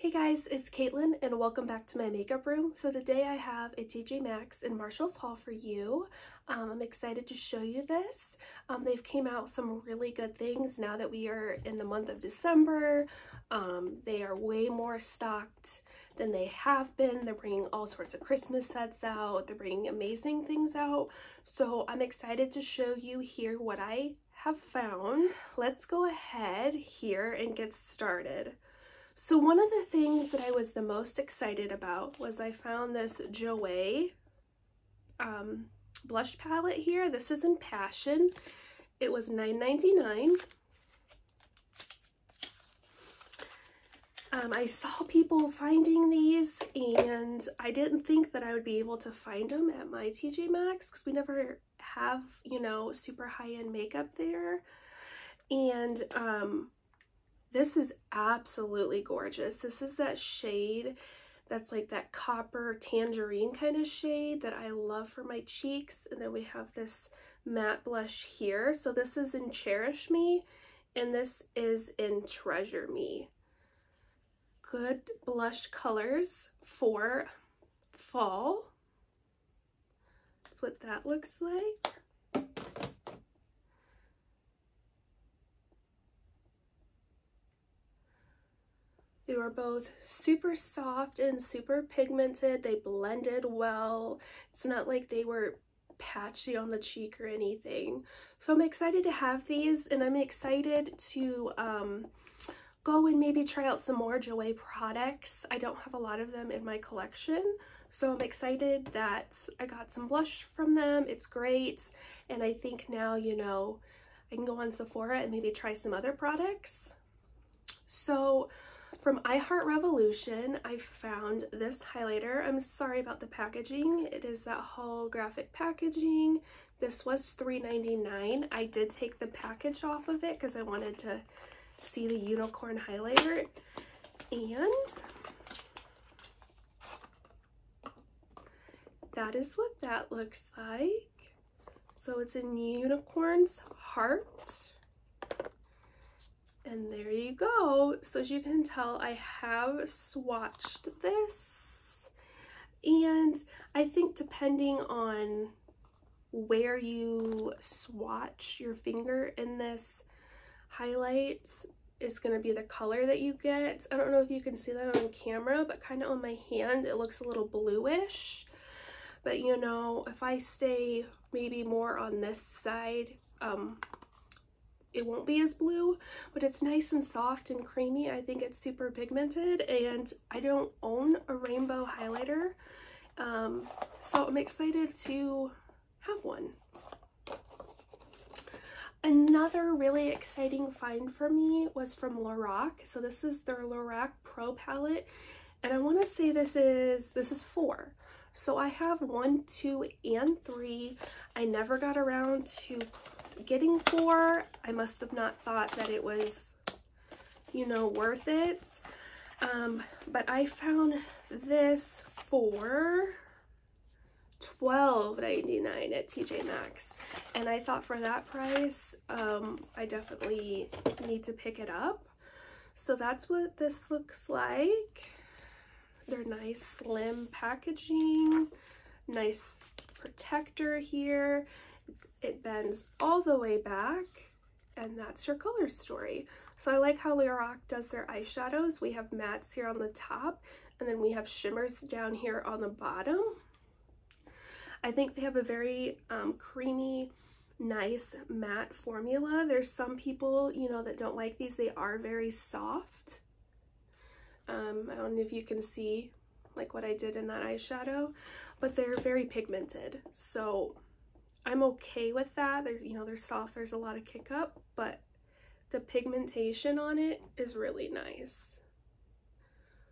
Hey guys, it's Caitlin and welcome back to my makeup room. So today I have a T.J.Maxx and Marshall's haul for you. I'm excited to show you this. They've came out some really good things now that we are in the month of December. They are way more stocked than they have been. They're bringing all sorts of Christmas sets out. They're bringing amazing things out. So I'm excited to show you here what I have found. Let's go ahead here and get started. So one of the things that I was the most excited about was I found this Joey blush palette here. This is in Passion. It was $9.99. I saw people finding these and I didn't think that I would be able to find them at my T.J.Maxx because we never have, you know, super high-end makeup there. And this is absolutely gorgeous. This is that shade that's like that copper tangerine kind of shade that I love for my cheeks. And then we have this matte blush here. So this is in Cherish Me and this is in Treasure Me. Good blush colors for fall. That's what that looks like. They were both super soft and super pigmented. They blended well. It's not like they were patchy on the cheek or anything. So I'm excited to have these and I'm excited to go and maybe try out some more Joey products. I don't have a lot of them in my collection. So I'm excited that I got some blush from them. It's great. And I think now, you know, I can go on Sephora and maybe try some other products. So from I Heart Revolution, I found this highlighter. I'm sorry about the packaging. It is that holographic packaging. This was $3.99. I did take the package off of it because I wanted to see the unicorn highlighter. And that is what that looks like. So it's in Unicorn's Heart. And there you go. So as you can tell, I have swatched this. And I think depending on where you swatch your finger in this highlight is going to be the color that you get. I don't know if you can see that on camera, but kind of on my hand, it looks a little bluish. But you know, if I stay maybe more on this side, it won't be as blue, but it's nice and soft and creamy. I think it's super pigmented and I don't own a rainbow highlighter. So I'm excited to have one. Another really exciting find for me was from Lorac. So this is their Lorac Pro palette. And I want to say this is 4. So I have 1, 2, and 3. I never got around to getting 4. I must have not thought that it was, you know, worth it. But I found this for $12.99 at T.J.Maxx. And I thought for that price, I definitely need to pick it up. So that's what this looks like. They're nice slim packaging, nice protector here. It bends all the way back and that's your color story. So I like how Lorac does their eyeshadows. We have mattes here on the top and then we have shimmers down here on the bottom. I think they have a very creamy, nice matte formula. There's some people, you know, that don't like these. They are very soft. I don't know if you can see like what I did in that eyeshadow, but they're very pigmented. So I'm okay with that. They're, you know, they're soft. There's a lot of kick up, but the pigmentation on it is really nice.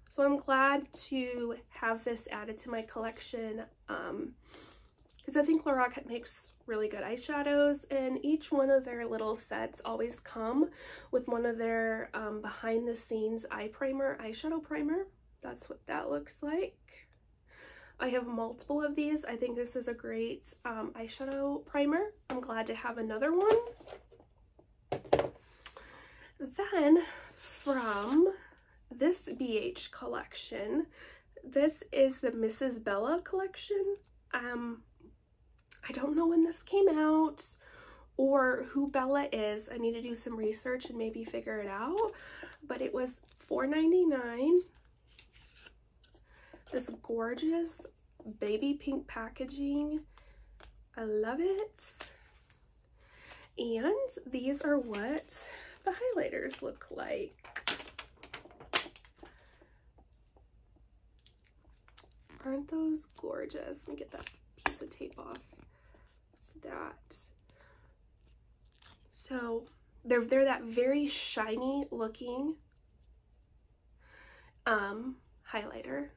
So I'm glad to have this added to my collection because I think Lorac makes really good eyeshadows and each one of their little sets always come with one of their behind the scenes eyeshadow primer. That's what that looks like. I have multiple of these. I think this is a great eyeshadow primer. I'm glad to have another one. Then from this BH collection. This is the Mrs. Bella collection. I don't know when this came out or who Bella is. I need to do some research and maybe figure it out. But it was $4.99. This gorgeous baby pink packaging. I love it. And these are what the highlighters look like. Aren't those gorgeous? Let me get that piece of tape off. What's that? So they're that very shiny looking highlighter.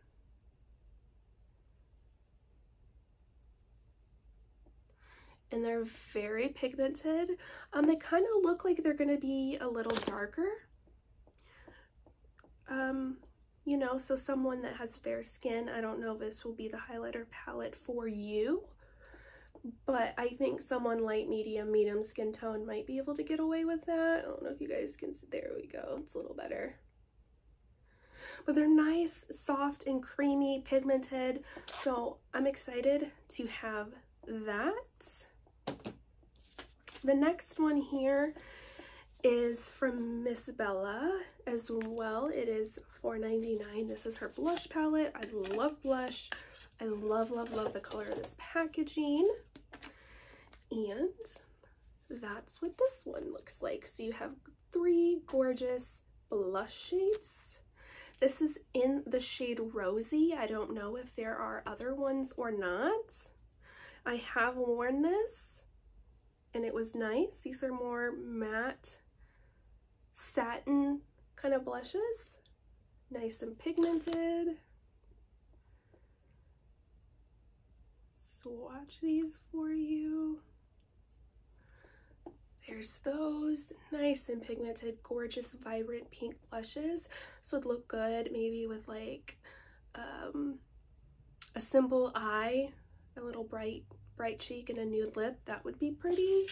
And they're very pigmented. They kind of look like they're going to be a little darker. You know, so someone that has fair skin, I don't know if this will be the highlighter palette for you, but I think someone light, medium skin tone might be able to get away with that. I don't know if you guys can see. There we go. It's a little better. But they're nice, soft, and creamy, pigmented. So I'm excited to have that. The next one here is from Miss Bella as well. It is $4.99. This is her blush palette. I love blush. I love the color of this packaging. And that's what this one looks like. So you have 3 gorgeous blush shades. This is in the shade Rosy. I don't know if there are other ones or not. I have worn this and it was nice. These are more matte satin kind of blushes, nice and pigmented. Swatch these for you. There's those nice and pigmented, gorgeous, vibrant pink blushes. So it'd look good maybe with like a simple eye, a little bright cheek, and a nude lip. That would be pretty.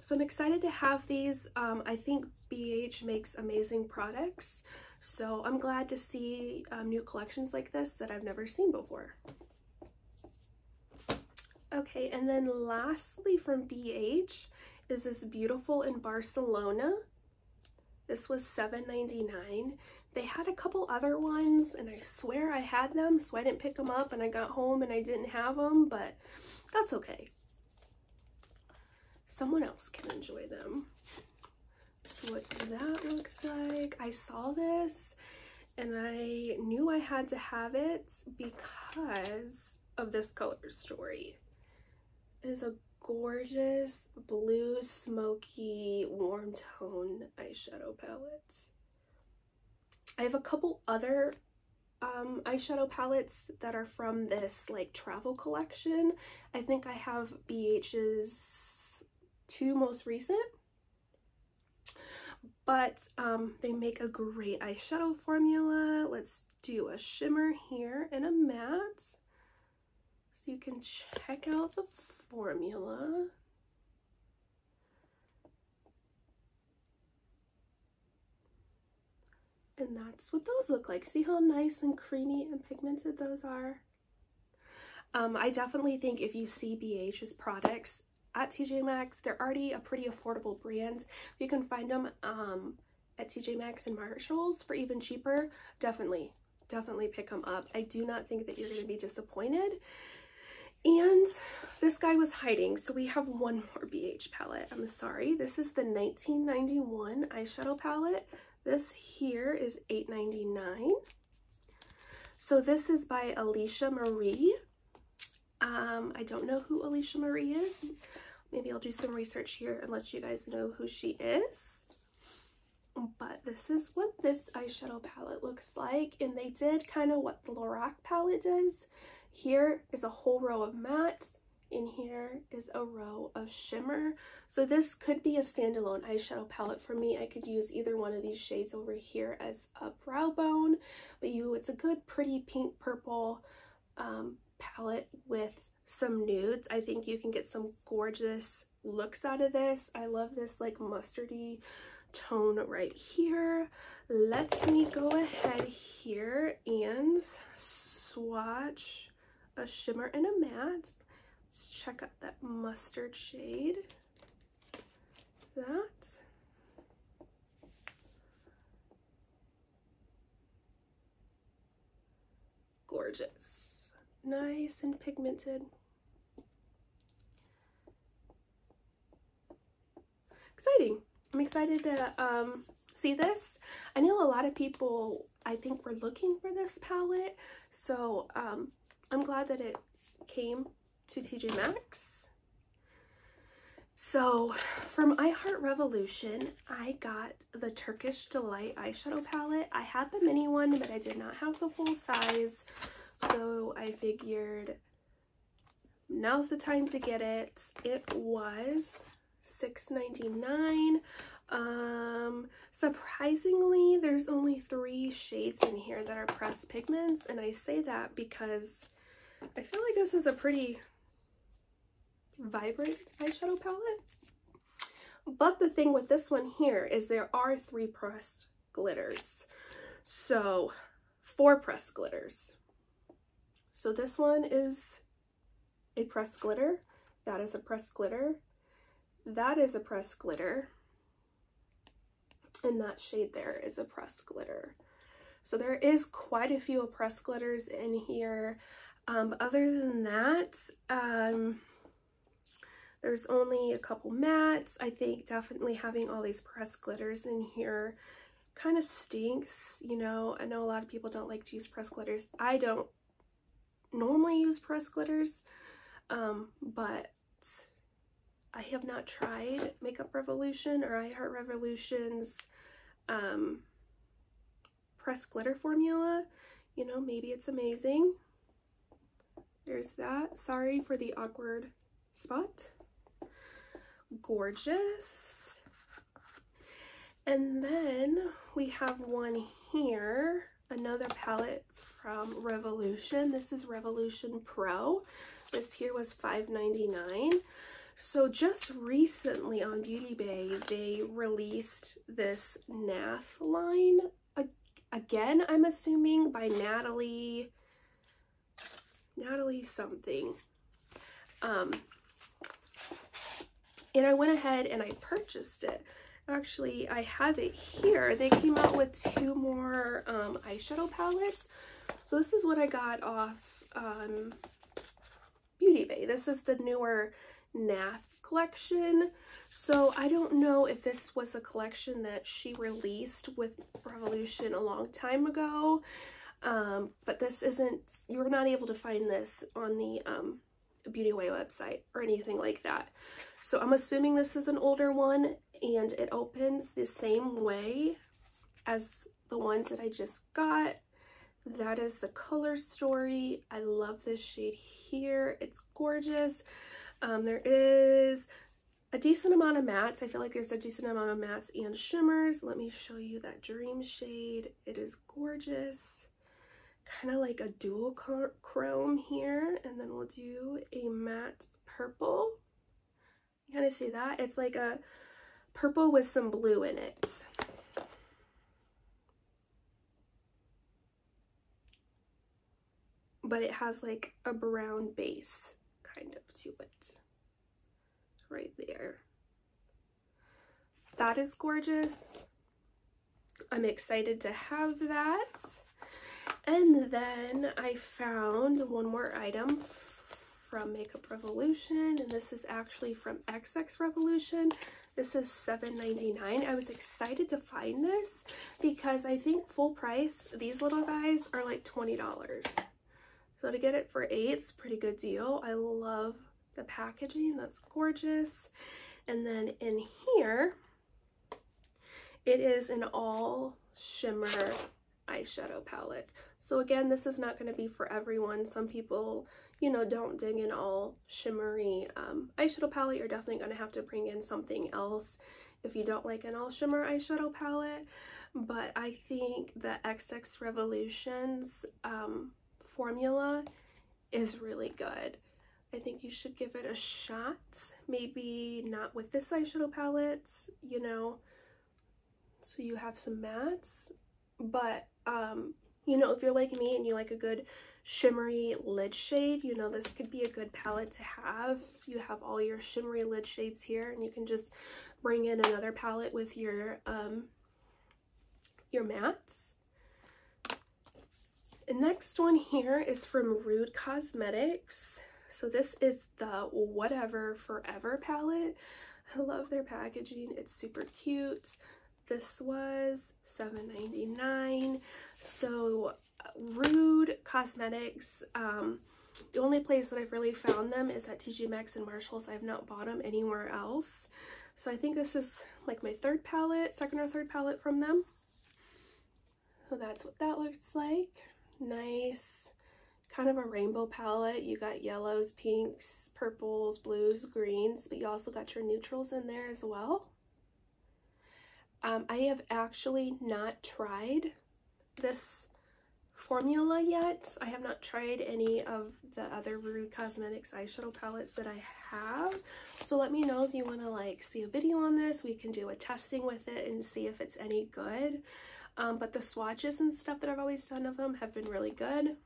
So I'm excited to have these. I think BH makes amazing products, so I'm glad to see new collections like this that I've never seen before. Okay, and then lastly from BH is this Beautiful in Barcelona. This was $7.99. They had a couple other ones, and I swear I had them, so I didn't pick them up, and I got home and I didn't have them, but that's okay. Someone else can enjoy them. So what that looks like. I saw this and I knew I had to have it because of this color story. It is a gorgeous blue, smoky, warm tone eyeshadow palette. I have a couple other eyeshadow palettes that are from this like travel collection. I think I have BH's 2 most recent, but they make a great eyeshadow formula. Let's do a shimmer here and a matte so you can check out the formula. And that's what those look like. See how nice and creamy and pigmented those are? I definitely think if you see BH's products at T.J.Maxx, they're already a pretty affordable brand. You can find them at T.J.Maxx and Marshalls for even cheaper. Definitely pick them up. I do not think that you're going to be disappointed. And this guy was hiding, so we have one more BH palette. I'm sorry. This is the 1991 eyeshadow palette. This here is $8.99. So this is by Alicia Marie. I don't know who Alicia Marie is. Maybe I'll do some research here and let you guys know who she is. But this is what this eyeshadow palette looks like. And they did kind of what the Lorac palette does. Here is a whole row of mattes. In here is a row of shimmer. So this could be a standalone eyeshadow palette for me. I could use either one of these shades over here as a brow bone. But it's a good, pretty pink purple palette with some nudes. I think you can get some gorgeous looks out of this. I love this like mustardy tone right here. Let me go ahead here and swatch a shimmer and a matte. Let's check out that mustard shade. That. Gorgeous. Nice and pigmented. Exciting. I'm excited to see this. I know a lot of people, I think, were looking for this palette, so I'm glad that it came to T.J.Maxx. So from I Heart Revolution, I got the Turkish Delight eyeshadow palette. I had the mini one, but I did not have the full size, so I figured now's the time to get it. It was $6.99. Surprisingly, there's only 3 shades in here that are pressed pigments, and I say that because I feel like this is a pretty vibrant eyeshadow palette. But the thing with this one here is there are 3 pressed glitters, so 4 pressed glitters. So this one is a pressed glitter, that is a pressed glitter, that is a pressed glitter, and that shade there is a pressed glitter. So there is quite a few pressed glitters in here. Other than that, there's only a couple mattes. I think definitely having all these pressed glitters in here kind of stinks, you know. I know a lot of people don't like to use pressed glitters. I don't normally use pressed glitters, but I have not tried Makeup Revolution or I Heart Revolution's pressed glitter formula. You know, maybe it's amazing. There's that. Sorry for the awkward spot. Gorgeous. And then we have one here, another palette from Revolution. This is Revolution Pro. This here was $5.99. So just recently on Beauty Bay, they released this Nath line. Again, I'm assuming by Natalie something. And I went ahead and I purchased it. Actually, I have it here. They came out with 2 more eyeshadow palettes. So this is what I got off Beauty Bay. This is the newer Nath collection. So I don't know if this was a collection that she released with Revolution a long time ago. But this isn't, you're not able to find this on the Beauty Way website or anything like that. So I'm assuming this is an older one, and it opens the same way as the ones that I just got. That is the Color Story. I love this shade here. It's gorgeous. There is a decent amount of mattes. I feel like there's a decent amount of mattes and shimmers. Let me show you that Dream shade. It is gorgeous. Kind of like a dual chrome here, and then we'll do a matte purple. You kind of see that? It's like a purple with some blue in it. But it has like a brown base kind of to it. Right there. That is gorgeous. I'm excited to have that. And then I found one more item from Makeup Revolution, and this is actually from XX Revolution. This is $7.99. I was excited to find this because I think full price, these little guys are like $20. So to get it for $8, it's a pretty good deal. I love the packaging. That's gorgeous. And then in here, it is an all shimmer eyeshadow palette. So again, this is not going to be for everyone. Some people, you know, don't dig in all shimmery eyeshadow palette. You're definitely going to have to bring in something else if you don't like an all shimmer eyeshadow palette. But I think the XX Revolution's formula is really good. I think you should give it a shot. Maybe not with this eyeshadow palette, you know, So you have some mattes, but you know, if you're like me and you like a good shimmery lid shade, you know, this could be a good palette to have. You have all your shimmery lid shades here, and you can just bring in another palette with your mattes. The next one here is from Rude Cosmetics. So this is the Whatever Forever palette. I love their packaging. It's super cute. This was $7.99. So Rude Cosmetics, the only place that I've really found them is at T.J.Maxx and Marshalls. I've not bought them anywhere else. So I think this is like my second or third palette from them. So that's what that looks like. Nice, kind of a rainbow palette. You got yellows, pinks, purples, blues, greens, but you also got your neutrals in there as well. I have actually not tried this formula yet. I have not tried any of the other Rude Cosmetics eyeshadow palettes that I have. So let me know if you want to like see a video on this. We can do a testing with it and see if it's any good. But the swatches and stuff that I've always done of them have been really good.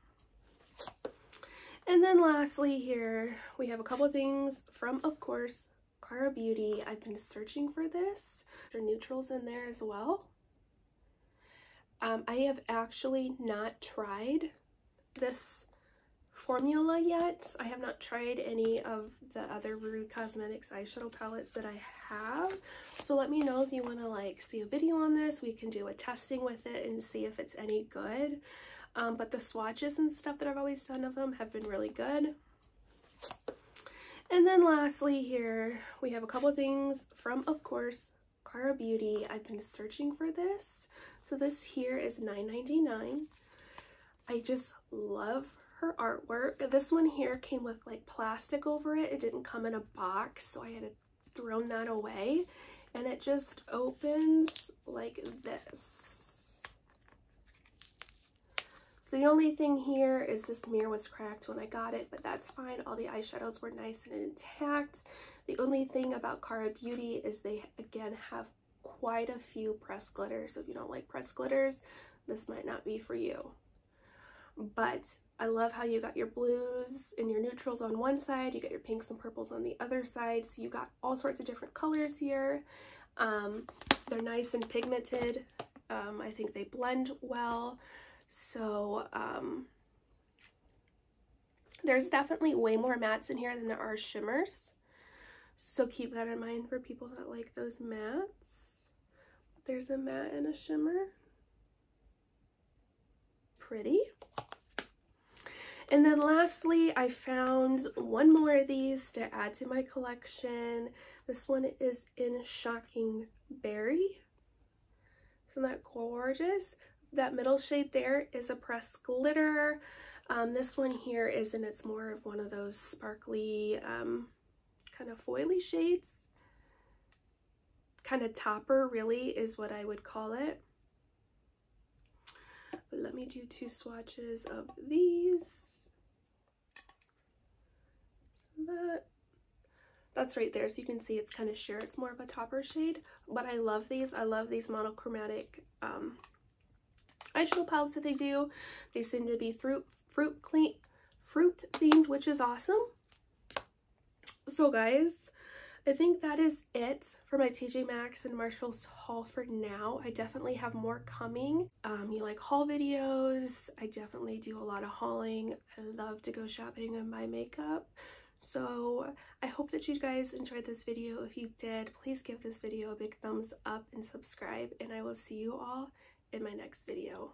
And then lastly here, we have a couple of things from, of course, Cara Beauty. I've been searching for this. There are neutrals in there as well. I have actually not tried this formula yet. I have not tried any of the other Rude Cosmetics eyeshadow palettes that I have. So let me know if you want to like see a video on this. We can do a testing with it and see if it's any good. But the swatches and stuff that I've always done of them have been really good. And then lastly here, we have a couple of things from, of course, Cara Beauty. I've been searching for this. So this here is $9.99. I just love her artwork. This one here came with like plastic over it. It didn't come in a box, so I had to throw that away. And it just opens like this. So the only thing here is this mirror was cracked when I got it, but that's fine. All the eyeshadows were nice and intact. The only thing about Cara Beauty is they, again, have quite a few pressed glitters. So if you don't like pressed glitters, this might not be for you. But I love how you got your blues and your neutrals on one side, you got your pinks and purples on the other side. So you got all sorts of different colors here. They're nice and pigmented. I think they blend well. So there's definitely way more mattes in here than there are shimmers. So keep that in mind for people that like those mattes. There's a matte and a shimmer. Pretty. And then lastly, I found one more of these to add to my collection. This one is in Shocking Berry. Isn't that gorgeous? That middle shade there is a pressed glitter. This one here is, and it's more of one of those sparkly, kind of foily shades. Kind of topper, really, is what I would call it. But let me do two swatches of these. So that's right there, so you can see it's kind of sheer. It's more of a topper shade, but I love these. I love these monochromatic eyeshadow palettes that they do. They seem to be fruit themed, which is awesome. So guys, I think that is it for my T.J.Maxx and Marshalls haul for now. I definitely have more coming. You like haul videos? I definitely do a lot of hauling. I love to go shopping and buy makeup. So I hope that you guys enjoyed this video. If you did, please give this video a big thumbs up and subscribe, and I will see you all in my next video.